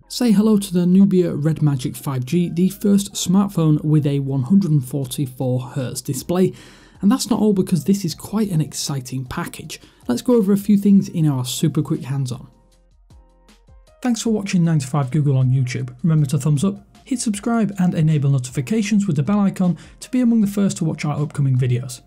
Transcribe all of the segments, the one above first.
Say hello to the Nubia Red Magic 5G, the first smartphone with a 144Hz display. And that's not all, because this is quite an exciting package. Let's go over a few things in our super quick hands-on. Thanks for watching 9to5 Google on YouTube. Remember to thumbs up, hit subscribe and enable notifications with the bell icon to be among the first to watch our upcoming videos.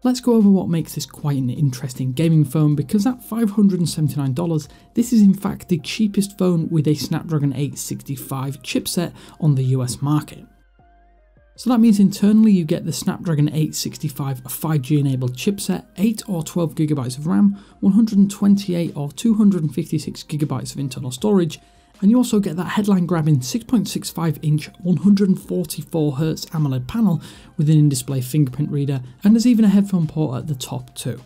Let's go over what makes this quite an interesting gaming phone, because at $579, this is in fact the cheapest phone with a Snapdragon 865 chipset on the US market. So that means internally you get the Snapdragon 865 5G enabled chipset, 8 or 12GB of RAM, 128 or 256GB of internal storage, and you also get that headline grabbing 6.65 inch 144Hz AMOLED panel with an in-display fingerprint reader, and there's even a headphone port at the top too.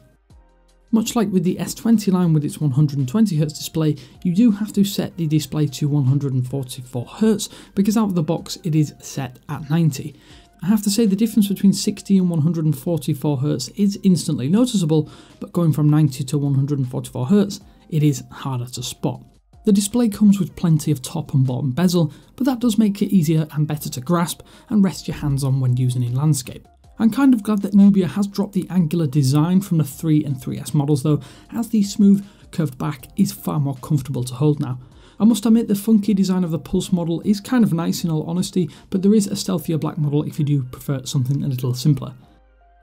Much like with the S20 line with its 120Hz display, you do have to set the display to 144Hz because out of the box it is set at 90. I have to say the difference between 60 and 144Hz is instantly noticeable, but going from 90 to 144Hz, it is harder to spot. The display comes with plenty of top and bottom bezel, but that does make it easier and better to grasp and rest your hands on when using in landscape. I'm kind of glad that Nubia has dropped the angular design from the 3 and 3S models though, as the smooth curved back is far more comfortable to hold now. I must admit the funky design of the Pulse model is kind of nice in all honesty, but there is a stealthier black model if you do prefer something a little simpler.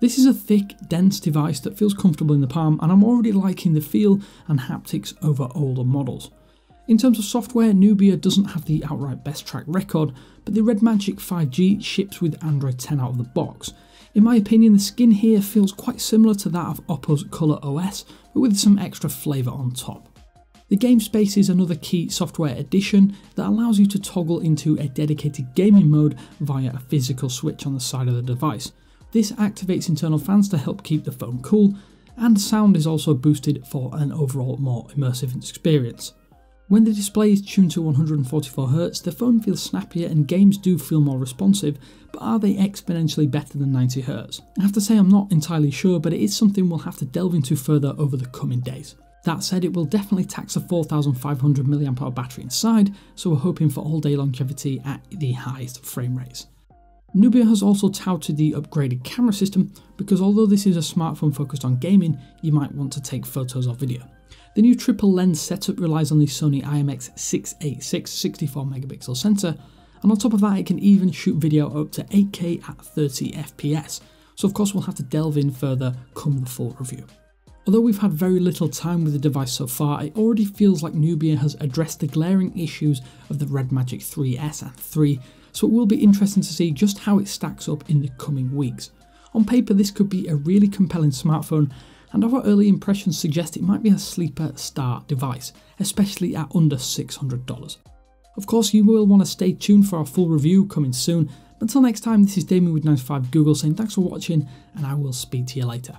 This is a thick, dense device that feels comfortable in the palm, and I'm already liking the feel and haptics over older models. In terms of software, Nubia doesn't have the outright best track record, but the Red Magic 5G ships with Android 10 out of the box. In my opinion, the skin here feels quite similar to that of Oppo's Colour OS, but with some extra flavour on top. The game space is another key software addition that allows you to toggle into a dedicated gaming mode via a physical switch on the side of the device. This activates internal fans to help keep the phone cool, and sound is also boosted for an overall more immersive experience. When the display is tuned to 144Hz, the phone feels snappier and games do feel more responsive, but are they exponentially better than 90Hz? I have to say I'm not entirely sure, but it is something we'll have to delve into further over the coming days. That said, it will definitely tax a 4500 mAh battery inside, so we're hoping for all day longevity at the highest frame rates. Nubia has also touted the upgraded camera system, because although this is a smartphone focused on gaming, you might want to take photos or video. The new triple lens setup relies on the Sony IMX686 64MP sensor, and on top of that it can even shoot video up to 8K at 30fps, so of course we'll have to delve in further come the full review. Although we've had very little time with the device so far, it already feels like Nubia has addressed the glaring issues of the Red Magic 3S and 3, so it will be interesting to see just how it stacks up in the coming weeks. On paper this could be a really compelling smartphone, and our early impressions suggest it might be a sleeper star device, especially at under $600. Of course, you will want to stay tuned for our full review coming soon. Until next time, this is Damien with 9to5 Google saying thanks for watching, and I will speak to you later.